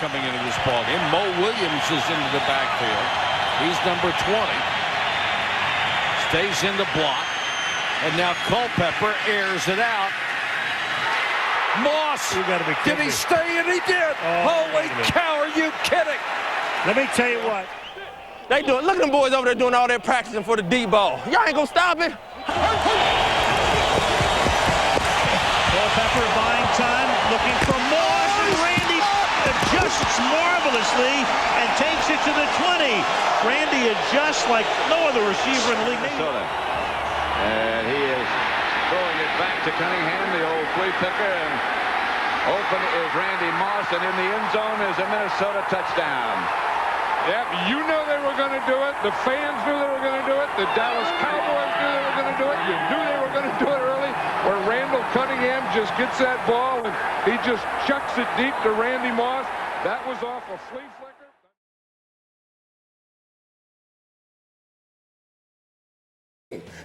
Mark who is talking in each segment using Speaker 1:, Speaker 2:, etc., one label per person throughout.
Speaker 1: coming into this ballgame. Mo Williams is into the backfield. He's number 20. Stays in the block. And now Culpepper airs it out. Moss, did he stay? And he did. Holy cow, are you kidding?
Speaker 2: Let me tell you what.
Speaker 3: They do it. Look at them boys over there doing all their practicing for the D ball. Y'all ain't gonna stop it.
Speaker 2: Culpepper buying time, looking for Moss, and Randy adjusts marvelously and takes it to the 20. Randy adjusts like no other receiver in the league.
Speaker 4: Minnesota. And he is throwing it back to Cunningham, the old flea picker, and open is Randy Moss, and in the end zone is a Minnesota touchdown.
Speaker 5: Yep, you know they were going to do it. The fans knew they were going to do it. The Dallas Cowboys knew they were going to do it. You knew they were going to do it early. Where Randall Cunningham just gets that ball and he just chucks it deep to Randy Moss. That was off a flea flicker.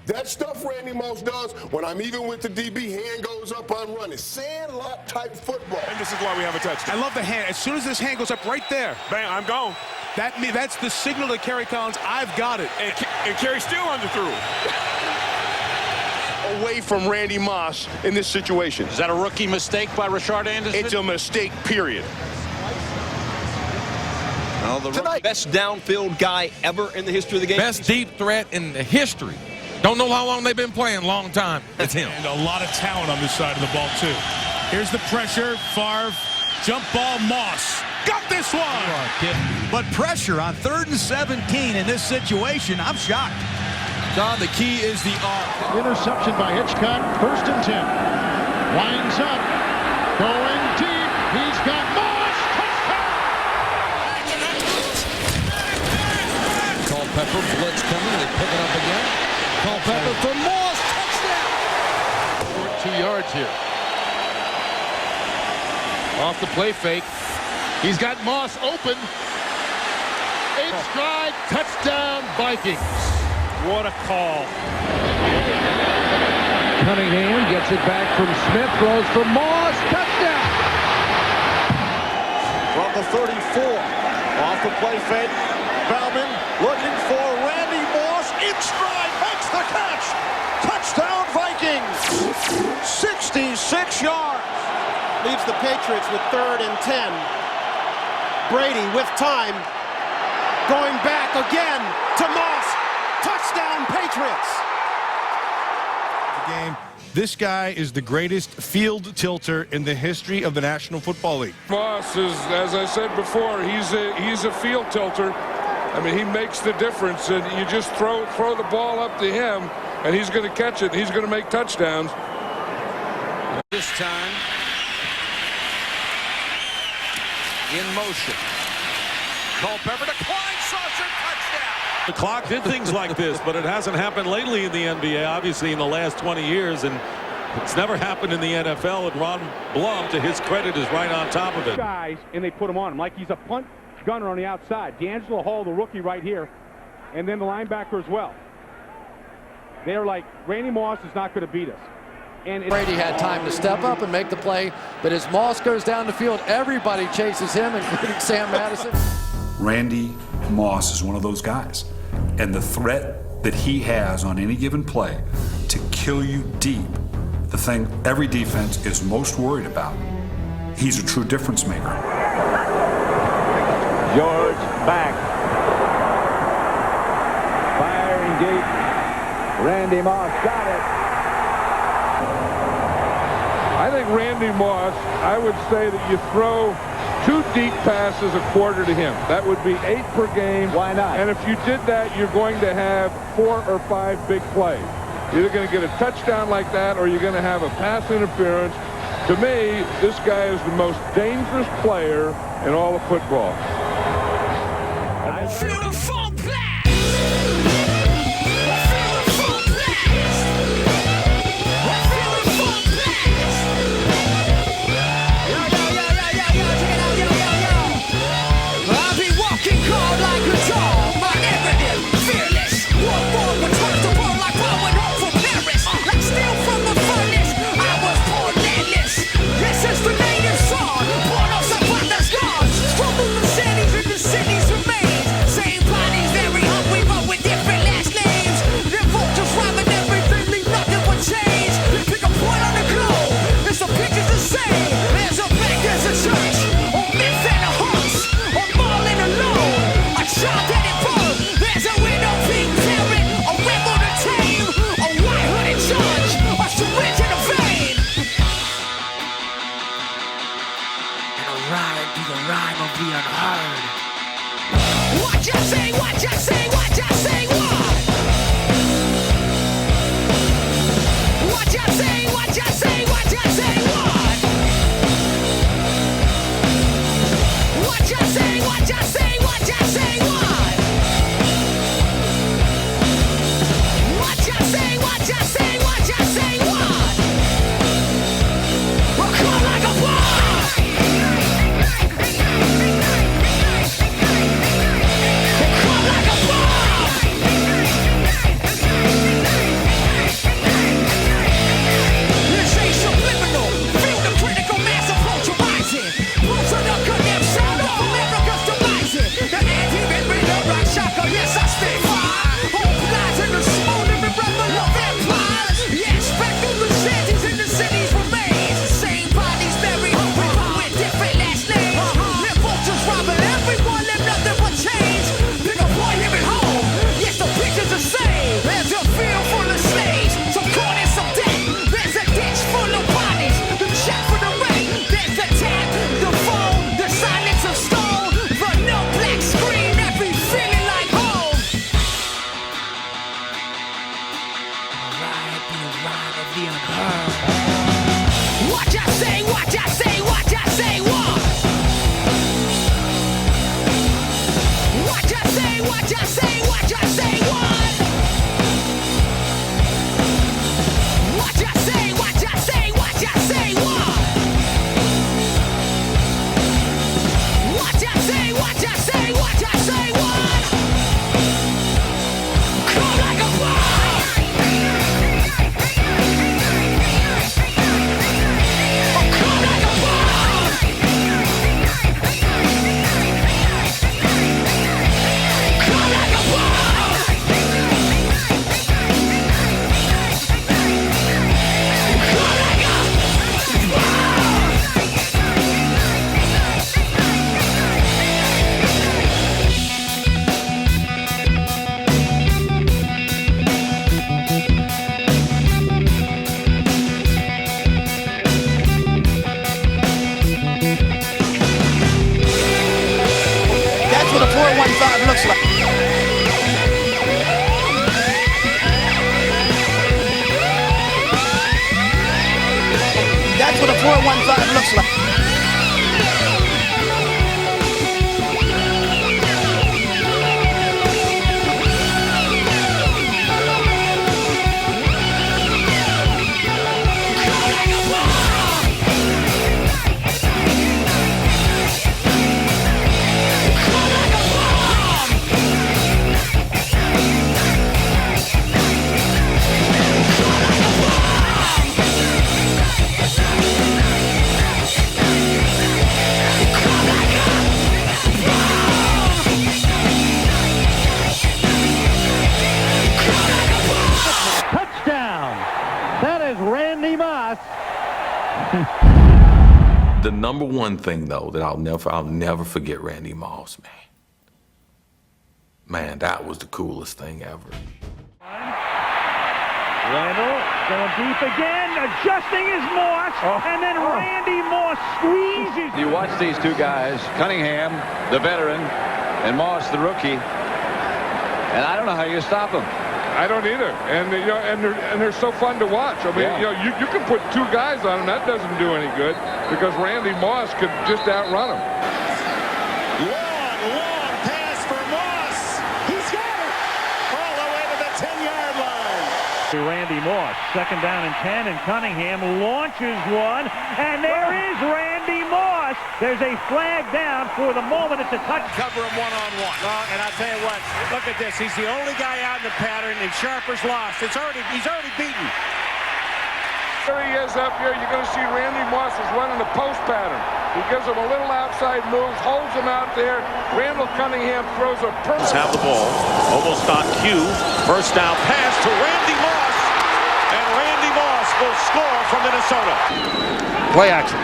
Speaker 6: That stuff Randy Moss does, when I'm even with the DB, hand goes up, I'm running. Sandlot type football.
Speaker 7: And this is why we have a touchdown.
Speaker 8: I love the hand. As soon as this hand goes up right there,
Speaker 7: bam, I'm gone.
Speaker 8: That's the signal to Kerry Collins, I've got it.
Speaker 7: And Kerry still underthrew.
Speaker 9: Away from Randy Moss in this situation.
Speaker 1: Is that a rookie mistake by Rashard Anderson?
Speaker 9: It's a mistake, period.
Speaker 1: Well, the
Speaker 10: best downfield guy ever in the history of the game.
Speaker 11: Best deep threat in the history. Don't know how long they've been playing. Long time. It's him.
Speaker 12: And a lot of talent on this side of the ball, too. Here's the pressure. Favre. Jump ball. Moss. Got this one.
Speaker 13: But pressure on 3rd and 17 in this situation, I'm shocked.
Speaker 11: John, the key is the arc.
Speaker 14: Interception by Hitchcock. 1st and 10. Winds up. Going deep. He's got Moss. Touchdown.
Speaker 1: Culpepper blitz coming. They pick it up again. Culpepper for Moss. Touchdown. 2 yards here. Off the play fake. He's got Moss open. 8 stride. Touchdown Vikings.
Speaker 2: What a call.
Speaker 1: Cunningham gets it back from Smith. Throws for Moss. Touchdown.
Speaker 9: From the 34. Off the play fake. Bauman looking for Randy Moss. In stride. Makes the catch. Touchdown Vikings. 66 yards.
Speaker 15: Leaves the Patriots with 3rd and 10. Brady with time. Going back again to Moss. Touchdown Patriots.
Speaker 8: Game. This guy is the greatest field tilter in the history of the National Football League.
Speaker 5: Moss is, as I said before, he's a field tilter. I mean, he makes the difference, and you just throw the ball up to him, and he's going to catch it. He's going to make touchdowns.
Speaker 1: This time, in motion. Culpepper to Klein, saucer, touchdown.
Speaker 16: The clock did things like this, but it hasn't happened lately in the NBA, obviously in the last 20 years, and it's never happened in the NFL, and Ron Blum, to his credit, is right on top of it.
Speaker 17: Guys, and they put him on him like he's a punt gunner on the outside. D'Angelo Hall, the rookie right here, and then the linebacker as well. They're like, Randy Moss is not going to beat us.
Speaker 18: And Brady had time to step up and make the play, but as Moss goes down the field, everybody chases him, including Sam Madison.
Speaker 19: Randy Moss is one of those guys, and the threat that he has on any given play to kill you deep, the thing every defense is most worried about, he's a true difference maker.
Speaker 4: George back. Firing deep. Randy Moss got it.
Speaker 5: I think Randy Moss, I would say that you throw 2 deep passes a quarter to him. That would be 8 per game.
Speaker 4: Why not?
Speaker 5: And if you did that, you're going to have 4 or 5 big plays. You're either going to get a touchdown like that, or you're going to have a pass interference. To me, this guy is the most dangerous player in all of football.
Speaker 20: This is the native song, born of Zapata's gods. ride to the rhyme of the unheard. What you say, what you say, what you say, what? What you say, what you say, what you say, what? What you say, what you say, what you say, what? What you say, what you say, what you say, what? We'll come like a bomb. We'll come like a bomb. This ain't subliminal. Feel the critical mass approach arising. Roots of the condemned sound of America's demising. The anti-man with the rock shocker, yes, I stay fire. Hope lies in the smoldering rebel of empires. Yes, back through the shanties in the cities remains. The same bodies buried with different last names. Their vultures robbing everyone, left nothing but chains. Pick a boy here at home. Yes, the picture's the same. There's a field full of slaves, some corn and some dead. There's a ditch full of bodies, the check for the rent. There's the tap, the phone, the silence of stone, the no black screen that be feeling like home. Ride the ride of the unheard. What you say, what you say, what you say, what? What you say, what you say, what you say, what? What you say, what you say, what you say, what? What you say, what you say, what you say, what? Come like a bomb. Come like a bomb. Come like a bomb. Come like a
Speaker 15: That's what a 415 looks like. That's what a 415 looks like.
Speaker 2: Touchdown. That is Randy Moss.
Speaker 21: The number one thing, though, that I'll never forget Randy Moss, man. Man, that was the coolest thing ever.
Speaker 2: Randall going deep again, adjusting his Moss, and then Randy Moss squeezes.
Speaker 4: You watch these two guys, Cunningham, the veteran, and Moss, the rookie, and I don't know how you stop them.
Speaker 5: I don't either, and you know, and they're so fun to watch. I mean, you know, you can put two guys on them, that doesn't do any good because Randy Moss could just outrun them.
Speaker 9: Long pass for Moss. He's got it all the way to the 10-yard line.
Speaker 2: Randy Moss, second down and 10, and Cunningham launches one, and there is Randy Moss. There's a flag down for the moment. It's a touch.
Speaker 9: Cover him one-on-one. And I'll tell you what, look at this. He's the only guy out in the pattern, and Sharper's lost. He's already beaten.
Speaker 5: There he is up here. You're going to see Randy Moss is running a post pattern. He gives him a little outside move, holds him out there. Randall Cunningham throws a perfect.
Speaker 16: Have the ball, almost on cue. First down pass to Randy Moss, and Randy Moss will score from Minnesota.
Speaker 1: Play action.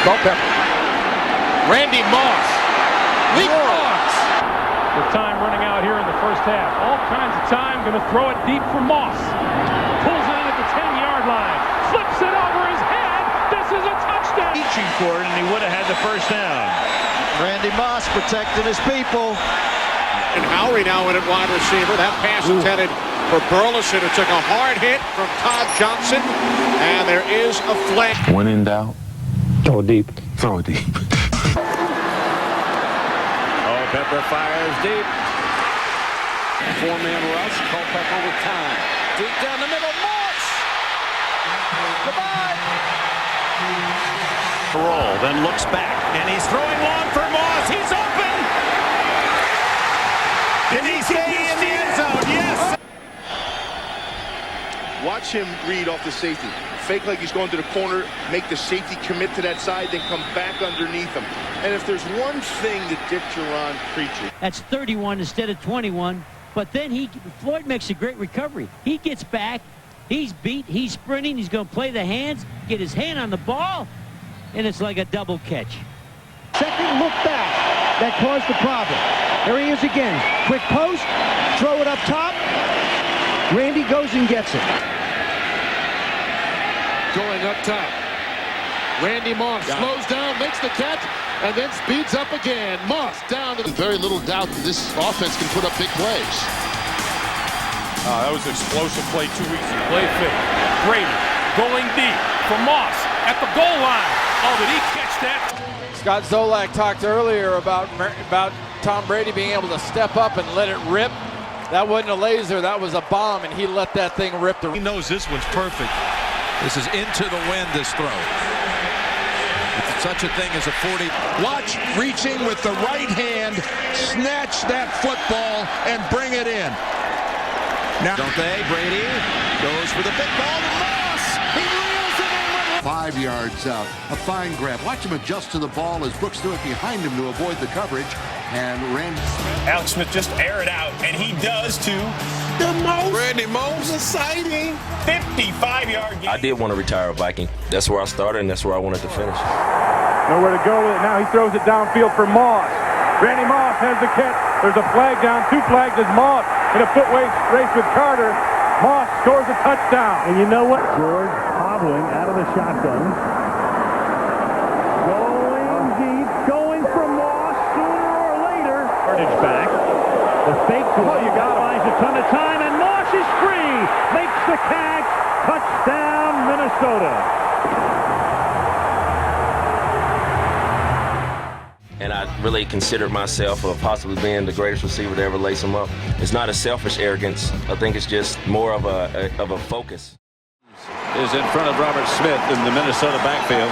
Speaker 1: Culpepper. Randy Moss. Leapfrogs.
Speaker 17: With time running out here in the first half. All kinds of time. Going to throw it deep for Moss. Pulls it in at the 10-yard line. Flips it over his head. This is a touchdown.
Speaker 2: Reaching for it, and he would have had the first down.
Speaker 9: Randy Moss protecting his people. And Howry now in at wide receiver. That pass intended for Burleson, who took a hard hit from Todd Johnson. And there is a flag.
Speaker 21: When in doubt, throw it deep. Throw it deep.
Speaker 4: Culpepper fires deep. Four-man rush. Culpepper with time. Deep down the middle. Moss. Goodbye.
Speaker 2: Roll, then looks back, and he's throwing long for Moss. He's open. Did he stay in the end zone? Yes.
Speaker 3: Watch him read off the safety. Fake like he's going to the corner, make the safety commit to that side, then come back underneath him. And if there's one thing that Dick Duran preaches.
Speaker 22: That's 31 instead of 21. But then Floyd makes a great recovery. He gets back. He's beat. He's sprinting. He's going to play the hands, get his hand on the ball, and it's like a double catch.
Speaker 15: Second look back. That caused the problem. There he is again. Quick post. Throw it up top. Randy goes and gets it.
Speaker 1: Going up top. Randy Moss slows down, makes the catch, and then speeds up again. Moss down to very little doubt that this offense can put up big plays.
Speaker 7: That was an explosive play 2 weeks ago. Play fake. Brady going deep for Moss at the goal line. Oh, did he catch that?
Speaker 18: Scott Zolak talked earlier about Tom Brady being able to step up and let it rip. That wasn't a laser, that was a bomb, and he let that thing rip.
Speaker 8: He knows this one's perfect. This is into the wind, this throw. It's such a thing as a 40.
Speaker 1: Watch reaching with the right hand, snatch that football, and bring it in.
Speaker 9: Now, don't they? Brady goes for the big ball to Moss. He reels it in.
Speaker 14: 5 yards out. A fine grab. Watch him adjust to the ball as Brooks threw it behind him to avoid the coverage. And Randy
Speaker 7: Alex Smith just air it out, and he does to
Speaker 1: the most Randy Moss exciting
Speaker 7: 55-yard game.
Speaker 21: I did want to retire a Viking. That's where I started, and that's where I wanted to finish.
Speaker 17: Nowhere to go with it now. He throws it downfield for Moss. Randy Moss has the catch. There's a flag down. 2 flags as Moss in a foot race with Carter. Moss scores a touchdown.
Speaker 2: And you know what? George hobbling out of the shotgun. Going deep. Going for Moss sooner or later. Yardage back. The fake to
Speaker 17: you got him.
Speaker 2: buys a ton of time, and Moss is free. Makes the catch. Touchdown, Minnesota.
Speaker 21: And I really considered myself of possibly being the greatest receiver to ever lace them up. It's not a selfish arrogance. I think it's just more of a focus.
Speaker 4: Is in front of Robert Smith in the Minnesota backfield.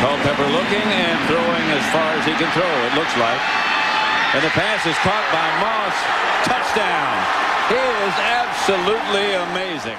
Speaker 4: Culpepper looking and throwing as far as he can throw, it looks like. And the pass is caught by Moss. Touchdown. He is absolutely amazing.